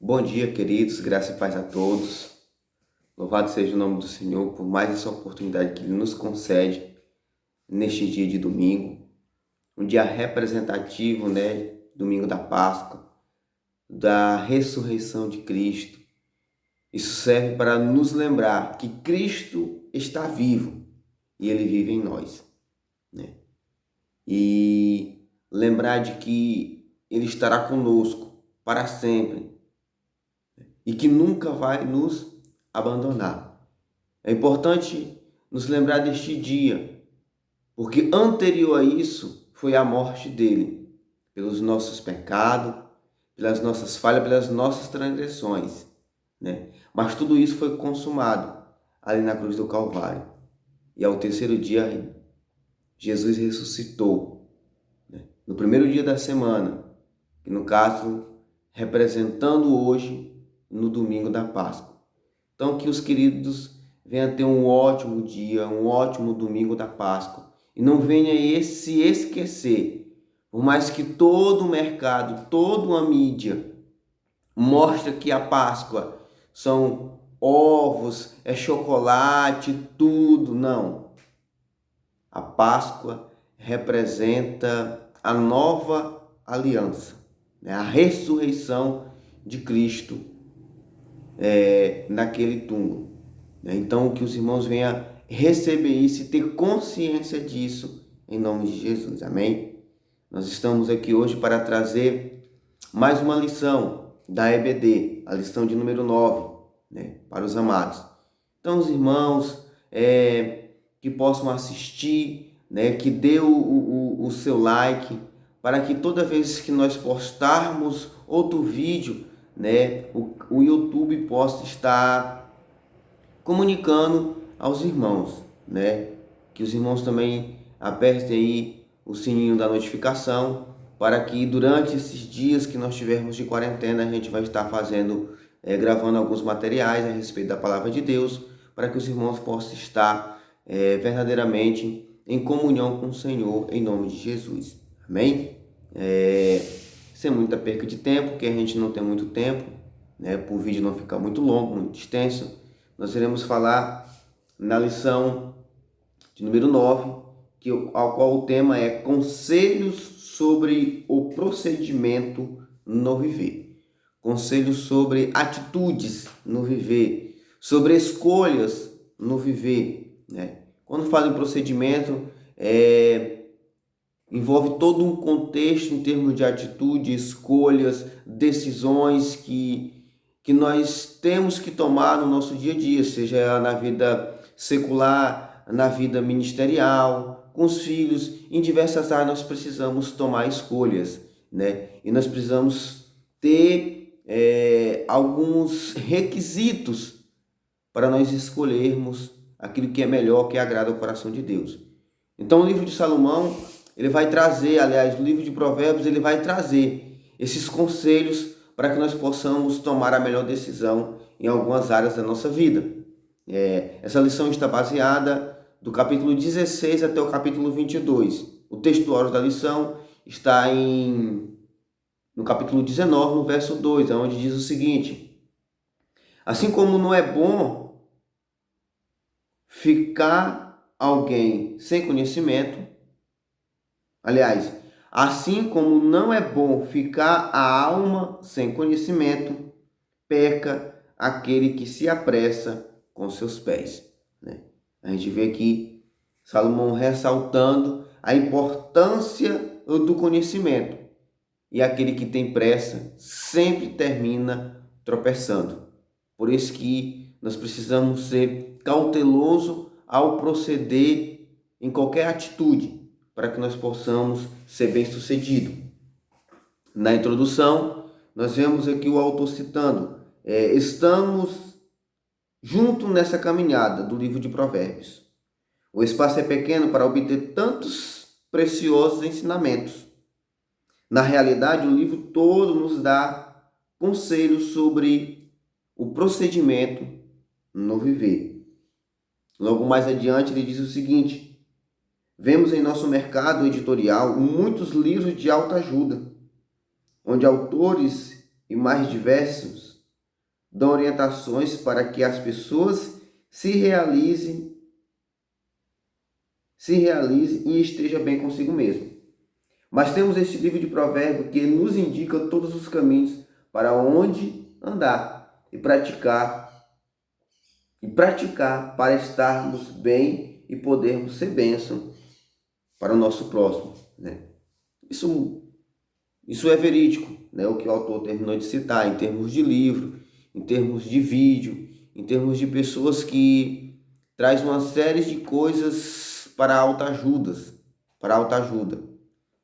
Bom dia, queridos, graça e paz a todos. Louvado seja o nome do Senhor por mais essa oportunidade que Ele nos concede neste dia de domingo, um dia representativo, Domingo da Páscoa, da ressurreição de Cristo. Isso serve para nos lembrar que Cristo está vivo e Ele vive em nós, né? E lembrar de que Ele estará conosco para sempre e que nunca vai nos abandonar. É importante nos lembrar deste dia, porque anterior a isso foi a morte dele, pelos nossos pecados, pelas nossas falhas, pelas nossas transgressões, né? Mas tudo isso foi consumado ali na cruz do Calvário. E ao terceiro dia, Jesus ressuscitou, né? No primeiro dia da semana, que no caso, representando hoje, no domingo da Páscoa. Então, que os queridos venham ter um ótimo dia, um ótimo domingo da Páscoa. E não venha se esquecer, por mais que todo o mercado, toda a mídia mostra que a Páscoa são ovos, é chocolate, tudo. Não. A Páscoa representa a nova aliança, né? A ressurreição de Cristo naquele túmulo. Então, que os irmãos venham receber isso e ter consciência disso em nome de Jesus. Amém? Nós estamos aqui hoje para trazer mais uma lição da EBD, a lição de número 9, né, para os amados. Então, os irmãos que possam assistir, né, que dê o seu like, para que toda vez que nós postarmos outro vídeo, né, o YouTube possa estar comunicando aos irmãos, né? Que os irmãos também apertem aí o sininho da notificação, para que durante esses dias que nós tivermos de quarentena, a gente vai estar gravando alguns materiais a respeito da palavra de Deus, para que os irmãos possam estar verdadeiramente em comunhão com o Senhor, em nome de Jesus. Amém? Sem muita perca de tempo, porque a gente não tem muito tempo, né? Para o vídeo não ficar muito longo, muito extenso. Nós iremos falar na lição de número 9, ao qual o tema é Conselhos sobre o procedimento no viver. Conselhos sobre atitudes no viver, sobre escolhas no viver, né? Quando falo em procedimento, envolve todo um contexto em termos de atitude, escolhas, decisões que nós temos que tomar no nosso dia a dia, seja na vida secular, na vida ministerial, com os filhos, em diversas áreas nós precisamos tomar escolhas, né? E nós precisamos ter alguns requisitos para nós escolhermos aquilo que é melhor, que agrada ao coração de Deus. Então o livro de Salomão, ele vai trazer, aliás, o livro de Provérbios, ele vai trazer esses conselhos para que nós possamos tomar a melhor decisão em algumas áreas da nossa vida. Essa lição está baseada do capítulo 16 até o capítulo 22. O textuário da lição está no capítulo 19, no verso 2, onde diz o seguinte: assim como não é bom ficar alguém sem conhecimento, aliás, assim como não é bom ficar a alma sem conhecimento, peca aquele que se apressa com seus pés, né? A gente vê aqui Salomão ressaltando a importância do conhecimento. E aquele que tem pressa sempre termina tropeçando. Por isso que nós precisamos ser cautelosos ao proceder em qualquer atitude, para que nós possamos ser bem-sucedidos. Na introdução, nós vemos aqui o autor citando: estamos juntos nessa caminhada do livro de Provérbios. O espaço é pequeno para obter tantos preciosos ensinamentos. Na realidade, o livro todo nos dá conselhos sobre o procedimento no viver. Logo mais adiante, ele diz o seguinte: vemos em nosso mercado editorial muitos livros de autoajuda, onde autores e mais diversos dão orientações para que as pessoas se realizem e esteja bem consigo mesmo. Mas temos este livro de Provérbios que nos indica todos os caminhos para onde andar e praticar para estarmos bem e podermos ser bênção para o nosso próximo, né? Isso é verídico, né? O que o autor terminou de citar em termos de livro, em termos de vídeo, em termos de pessoas que traz uma série de coisas para autoajuda.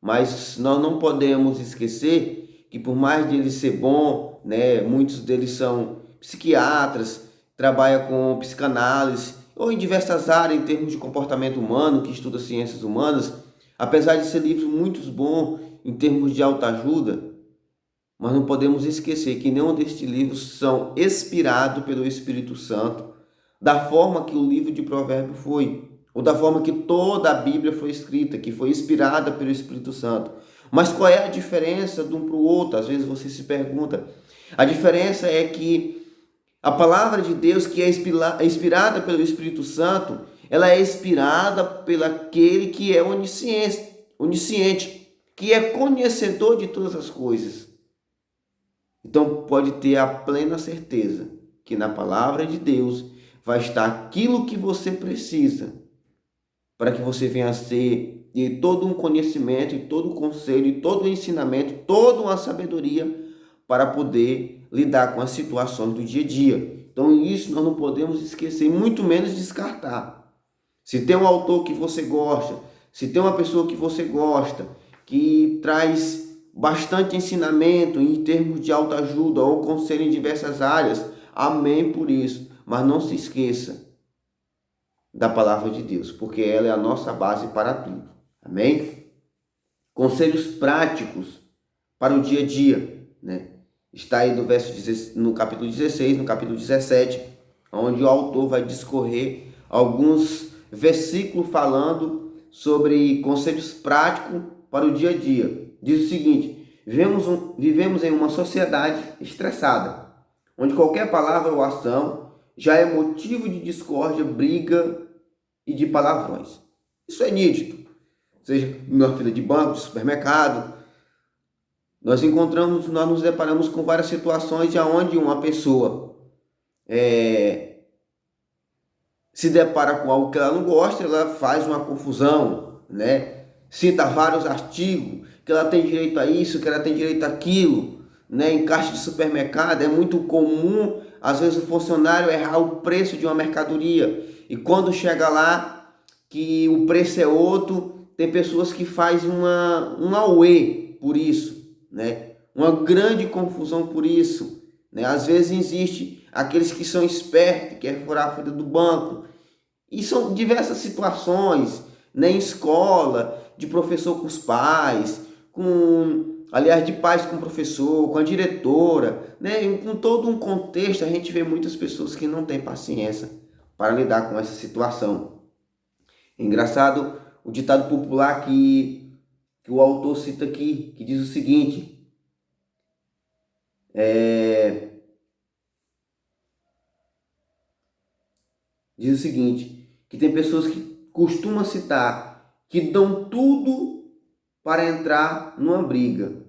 Mas nós não podemos esquecer que por mais de ele ser bom, né, muitos deles são psiquiatras, trabalham com psicanálise ou em diversas áreas em termos de comportamento humano, que estuda ciências humanas, apesar de ser livro muito bom em termos de autoajuda, mas não podemos esquecer que nenhum destes livros são inspirados pelo Espírito Santo, da forma que o livro de Provérbios foi, ou da forma que toda a Bíblia foi escrita, que foi inspirada pelo Espírito Santo. Mas qual é a diferença de um para o outro? Às vezes você se pergunta. A diferença é que a palavra de Deus, que é inspirada pelo Espírito Santo, ela é inspirada pelo aquele que é onisciente, que é conhecedor de todas as coisas. Então pode ter a plena certeza que na palavra de Deus vai estar aquilo que você precisa para que você venha a ter todo um conhecimento, e todo um conselho, e todo um ensinamento, toda uma sabedoria para poder lidar com as situações do dia a dia. Então isso nós não podemos esquecer, muito menos descartar. Se tem um autor que você gosta, se tem uma pessoa que você gosta, que traz bastante ensinamento em termos de autoajuda ou conselho em diversas áreas, amém por isso. Mas não se esqueça da palavra de Deus, porque ela é a nossa base para tudo. Amém? Conselhos práticos para o dia a dia, né? Está aí no capítulo 16, no capítulo 17, onde o autor vai discorrer alguns versículos falando sobre conselhos práticos para o dia a dia. Diz o seguinte: vivemos em uma sociedade estressada, onde qualquer palavra ou ação já é motivo de discórdia, briga e de palavrões. Isso é nítido. Seja na fila de banco, de supermercado, nós nos deparamos com várias situações onde uma pessoa se depara com algo que ela não gosta, ela faz uma confusão, né? Cita vários artigos, que ela tem direito a isso, que ela tem direito àquilo, né? Em caixa de supermercado é muito comum, às vezes, o funcionário errar o preço de uma mercadoria, e quando chega lá, que o preço é outro, tem pessoas que fazem um auê por isso, né? Uma grande confusão por isso, né? Às vezes existe aqueles que são espertos, que querem furar a fila do banco, e são diversas situações, né? Em escola, de professor com os pais, aliás, de pais com o professor, com a diretora, né? Com todo um contexto, a gente vê muitas pessoas que não têm paciência para lidar com essa situação. É engraçado o ditado popular que o autor cita aqui, que diz o seguinte: que tem pessoas que costumam citar que dão tudo para entrar numa briga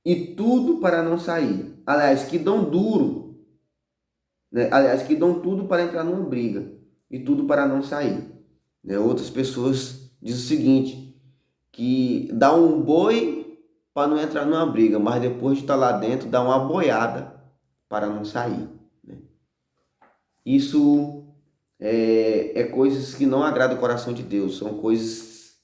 e tudo para não sair. Aliás, que dão duro, né? Aliás, que dão tudo para entrar numa briga e tudo para não sair, né? Outras pessoas dizem o seguinte, que dá um boi para não entrar numa briga, mas depois de estar lá dentro, dá uma boiada para não sair, né? Isso é coisas que não agradam o coração de Deus, são coisas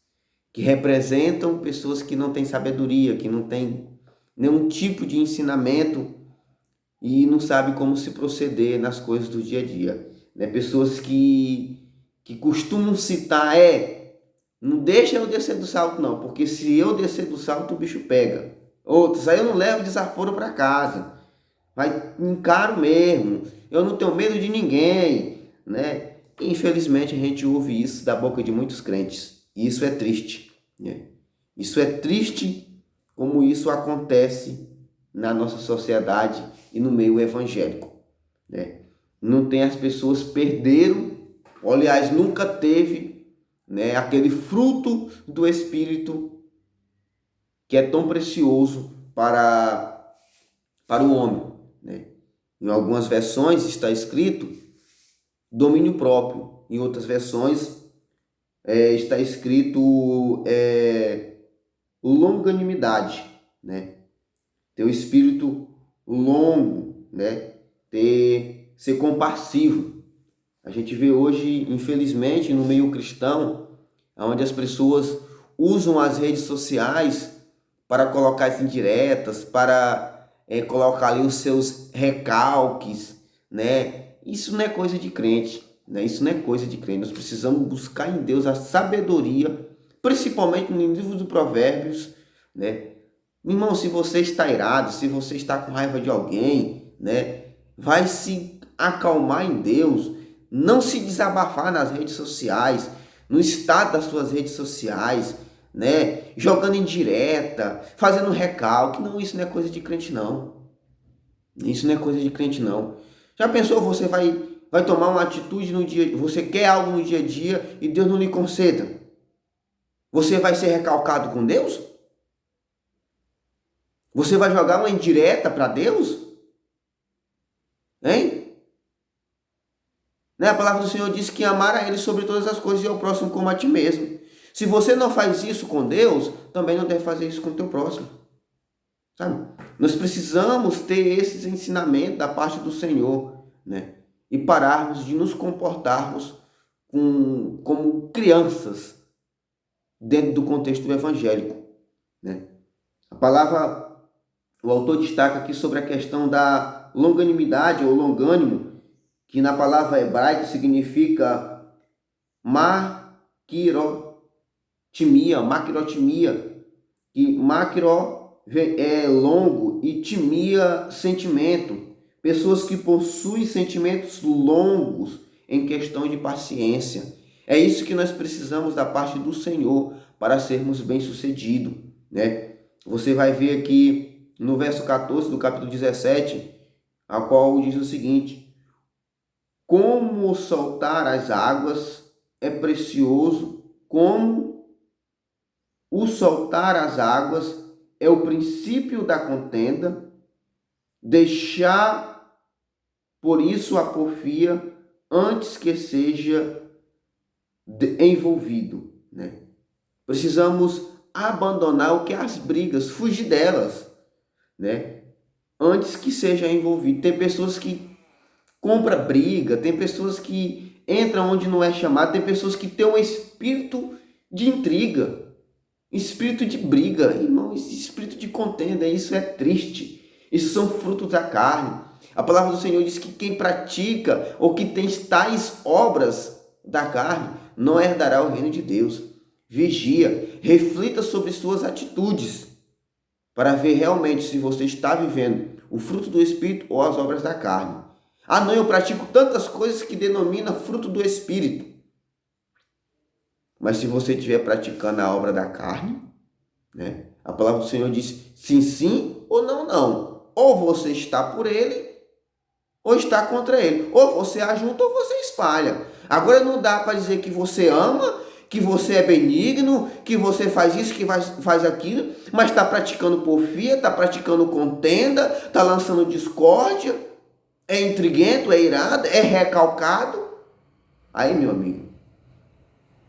que representam pessoas que não têm sabedoria, que não têm nenhum tipo de ensinamento e não sabem como se proceder nas coisas do dia a dia, né? Pessoas que costumam citar, não deixa eu descer do salto não, porque se eu descer do salto o bicho pega. Outros, aí eu não levo desaforo para casa, vai encaro mesmo, eu não tenho medo de ninguém, né? Infelizmente a gente ouve isso da boca de muitos crentes, e isso é triste, né? Isso é triste como isso acontece na nossa sociedade e no meio evangélico, né? Não tem, as pessoas perderam, aliás, nunca teve, né, aquele fruto do Espírito que é tão precioso para o homem, né? Em algumas versões está escrito domínio próprio, em outras versões está escrito longanimidade, né? Ter o espírito longo, né? Ser compassivo. A gente vê hoje, infelizmente, no meio cristão, onde as pessoas usam as redes sociais para colocar as indiretas, para colocar ali os seus recalques, né? Isso não é coisa de crente, né? Isso não é coisa de crente. Nós precisamos buscar em Deus a sabedoria, principalmente no livro dos Provérbios, né? Irmão, se você está irado, se você está com raiva de alguém, né? Vai se acalmar em Deus, não se desabafar nas redes sociais, no estado das suas redes sociais, né? Jogando indireta, fazendo recalque. Não, isso não é coisa de crente, não. Isso não é coisa de crente, não. Já pensou, você vai tomar uma atitude no dia, você quer algo no dia a dia e Deus não lhe conceda? Você vai ser recalcado com Deus? Você vai jogar uma indireta para Deus? Hein? Né? A palavra do Senhor diz que amar a Ele sobre todas as coisas e ao próximo como a ti mesmo. Se você não faz isso com Deus, também não deve fazer isso com o teu próximo. Sabe? Nós precisamos ter esses ensinamentos da parte do Senhor, né? E pararmos de nos comportarmos como crianças dentro do contexto evangélico, né? A palavra, o autor destaca aqui sobre a questão da longanimidade ou longânimo, que na palavra hebraica significa maquirotimia, que maquiro é longo e timia sentimento. Pessoas que possuem sentimentos longos em questão de paciência. É isso que nós precisamos da parte do Senhor para sermos bem-sucedidos, né? Você vai ver aqui no verso 14 do capítulo 17, a qual diz o seguinte: como soltar as águas é precioso, como o soltar as águas é o princípio da contenda, deixar por isso a porfia antes que seja envolvido, né? Precisamos abandonar o que é as brigas, fugir delas, né? Antes que seja envolvido. Tem pessoas que compram briga, tem pessoas que entram onde não é chamado, tem pessoas que têm um espírito de intriga, espírito de briga, irmão, esse espírito de contenda, isso é triste. Isso são frutos da carne. A palavra do Senhor diz que quem pratica ou que tem tais obras da carne não herdará o reino de Deus. Vigia, reflita sobre suas atitudes para ver realmente se você está vivendo o fruto do Espírito ou as obras da carne. Ah, não, eu pratico tantas coisas que denomina fruto do Espírito. Mas se você estiver praticando a obra da carne, né? A palavra do Senhor diz sim, sim ou não, não. Ou você está por ele, ou está contra ele. Ou você ajunta ou você espalha. Agora não dá para dizer que você ama, que você é benigno, que você faz isso, que faz aquilo, mas está praticando porfia, está praticando contenda, está lançando discórdia, é intriguento, é irado, é recalcado. Aí, meu amigo,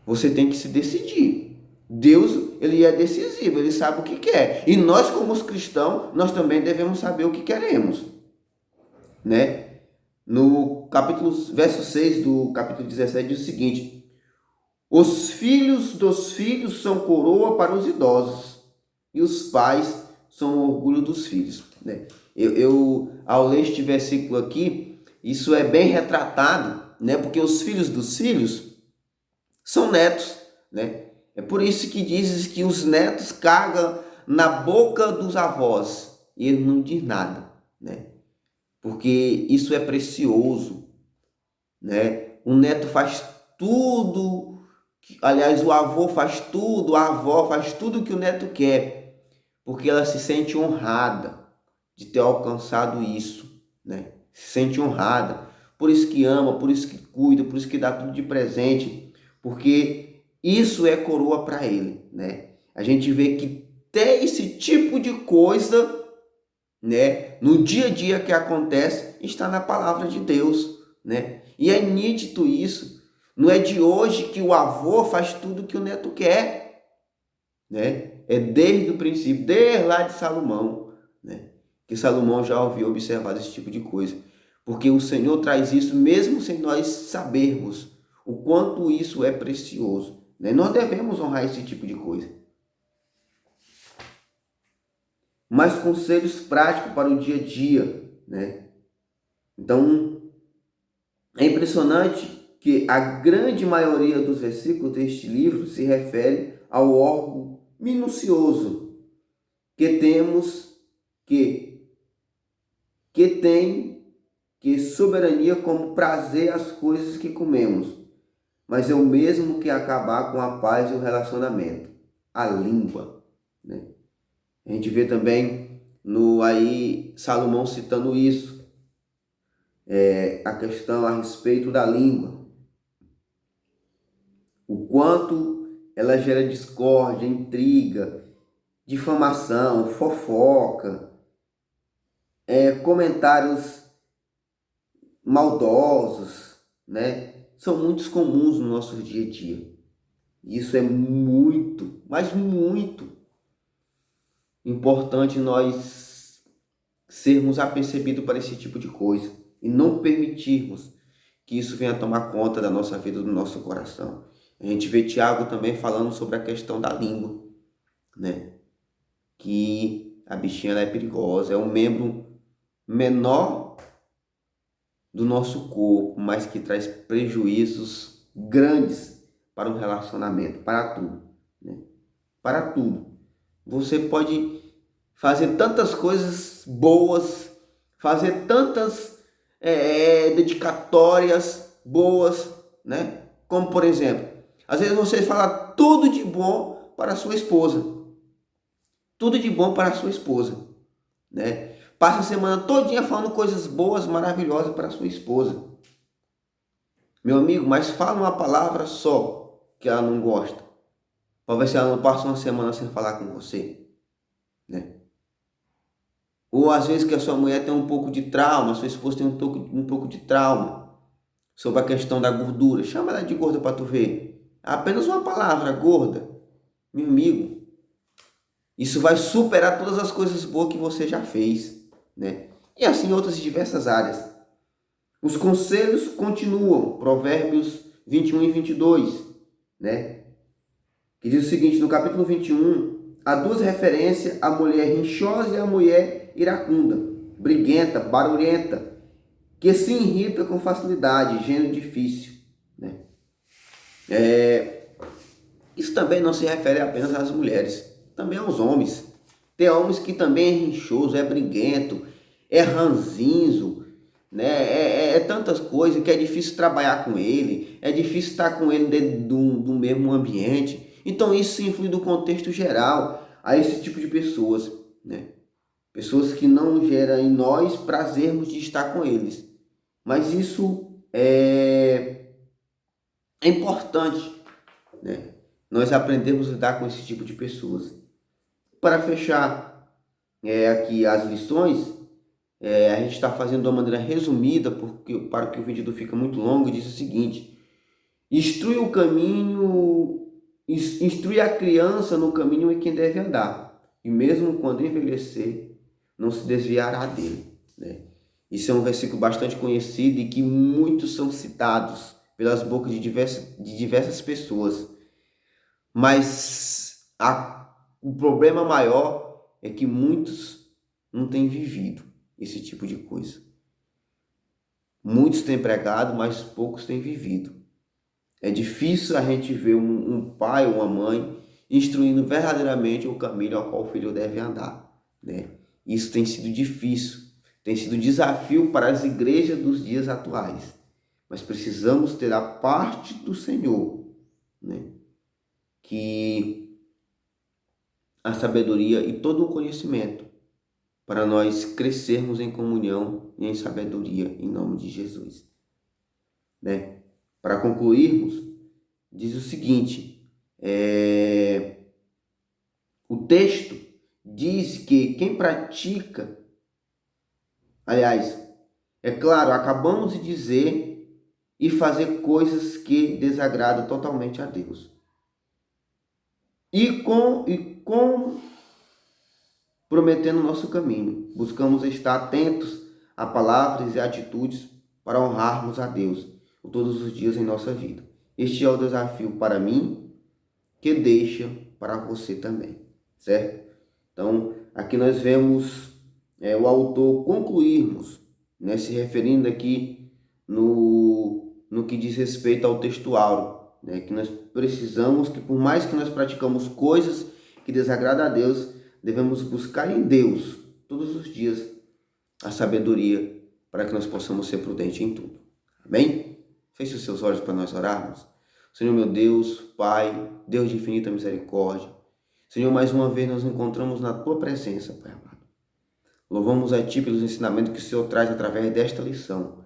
você tem que se decidir. Deus, ele é decisivo, ele sabe o que quer. E nós, como os cristãos, nós também devemos saber o que queremos, né? No verso 6 do capítulo 17 diz o seguinte: os filhos dos filhos são coroa para os idosos, e os pais são o orgulho dos filhos, né? Ao ler este versículo aqui, isso é bem retratado, né? Porque os filhos dos filhos são netos, né? É por isso que dizes que os netos cagam na boca dos avós e ele não diz nada, né? Porque isso é precioso, né? O neto faz tudo, aliás, o avô faz tudo, a avó faz tudo que o neto quer, porque ela se sente honrada, de ter alcançado isso, né? Se sente honrada, por isso que ama, por isso que cuida, por isso que dá tudo de presente, porque isso é coroa para ele, né? A gente vê que tem esse tipo de coisa, né, no dia a dia que acontece, está na palavra de Deus, né? E é nítido isso. Não é de hoje que o avô faz tudo que o neto quer, né? É desde o princípio, desde lá de Salomão, né? Que Salomão já ouviu observar esse tipo de coisa. Porque o Senhor traz isso mesmo sem nós sabermos o quanto isso é precioso, né? Nós devemos honrar esse tipo de coisa. Mas conselhos práticos para o dia a dia, né? Então, é impressionante que a grande maioria dos versículos deste livro se refere ao órgão minucioso que temos que tem que soberania como prazer às coisas que comemos, mas é o mesmo que acabar com a paz e o relacionamento, a língua, né? A gente vê também no aí Salomão citando isso, a questão a respeito da língua, o quanto ela gera discórdia, intriga, difamação, fofoca, comentários maldosos, né? São muito comuns no nosso dia a dia. Isso é muito, mas muito importante nós sermos apercebidos para esse tipo de coisa e não permitirmos que isso venha tomar conta da nossa vida, do nosso coração. A gente vê Tiago também falando sobre a questão da língua, né? Que a bichinha ela é perigosa, é um membro menor do nosso corpo, mas que traz prejuízos grandes para um relacionamento, para tudo, né? Para tudo. Você pode fazer tantas coisas boas, fazer tantas dedicatórias boas, né? Como por exemplo, às vezes você fala tudo de bom para a sua esposa, tudo de bom para a sua esposa, né? Passa a semana todinha falando coisas boas, maravilhosas para a sua esposa. Meu amigo, mas fala uma palavra só que ela não gosta, para ver se ela não passa uma semana sem falar com você, né? Ou às vezes que a sua mulher tem um pouco de trauma, a sua esposa tem um pouco de trauma sobre a questão da gordura. Chama ela de gorda para tu ver. Apenas uma palavra, gorda. Meu amigo, isso vai superar todas as coisas boas que você já fez, né? E assim outras diversas áreas. Os conselhos continuam. Provérbios 21 e 22, né? Que diz o seguinte, no capítulo 21, há duas referências à mulher rinchosa e à mulher iracunda, briguenta, barulhenta, que se irrita com facilidade, gênero difícil, né? Isso também não se refere apenas às mulheres, também aos homens. Tem homens que também é rinchoso, é briguento, é ranzinzo, né? É tantas coisas que é difícil trabalhar com ele, é difícil estar com ele dentro do mesmo ambiente. Então isso influi do contexto geral a esse tipo de pessoas, né? Pessoas que não geram em nós prazermos de estar com eles. Mas isso é importante, né? Nós aprendemos a lidar com esse tipo de pessoas. Para fechar aqui as lições, a gente está fazendo de uma maneira resumida, porque para que o vídeo não fique muito longo, diz o seguinte: instrui o caminho, instrui a criança no caminho em que deve andar, e mesmo quando envelhecer, não se desviará dele, né? Isso é um versículo bastante conhecido e que muitos são citados pelas bocas de diversas pessoas. Mas o problema maior é que muitos não têm vivido esse tipo de coisa. Muitos têm pregado, mas poucos têm vivido. É difícil a gente ver um pai ou uma mãe instruindo verdadeiramente o caminho ao qual o filho deve andar, né? Isso tem sido difícil, tem sido desafio para as igrejas dos dias atuais. Mas precisamos ter a parte do Senhor, né? Que a sabedoria e todo o conhecimento para nós crescermos em comunhão e em sabedoria, em nome de Jesus. Né? Para concluirmos, diz o seguinte, o texto diz que quem pratica, aliás, é claro, acabamos de dizer e fazer coisas que desagradam totalmente a Deus. E prometendo o nosso caminho, buscamos estar atentos a palavras e atitudes para honrarmos a Deus todos os dias em nossa vida. Este é o desafio para mim, que deixa para você também, certo? Então, aqui nós vemos o autor concluirmos, né, se referindo aqui no que diz respeito ao texto áureo, né, que nós precisamos, que por mais que nós praticamos coisas que desagradam a Deus, devemos buscar em Deus todos os dias a sabedoria para que nós possamos ser prudentes em tudo. Amém? Feche os seus olhos para nós orarmos. Senhor meu Deus, Pai, Deus de infinita misericórdia, Senhor, mais uma vez nós nos encontramos na Tua presença, Pai amado. Louvamos a Ti pelos ensinamentos que o Senhor traz através desta lição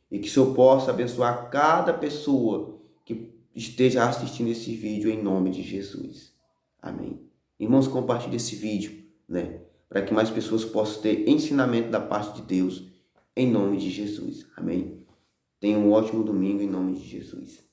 e que o Senhor possa abençoar cada pessoa que esteja assistindo esse vídeo em nome de Jesus. Amém. Irmãos, compartilhe esse vídeo, né, para que mais pessoas possam ter ensinamento da parte de Deus em nome de Jesus. Amém. Tenha um ótimo domingo em nome de Jesus.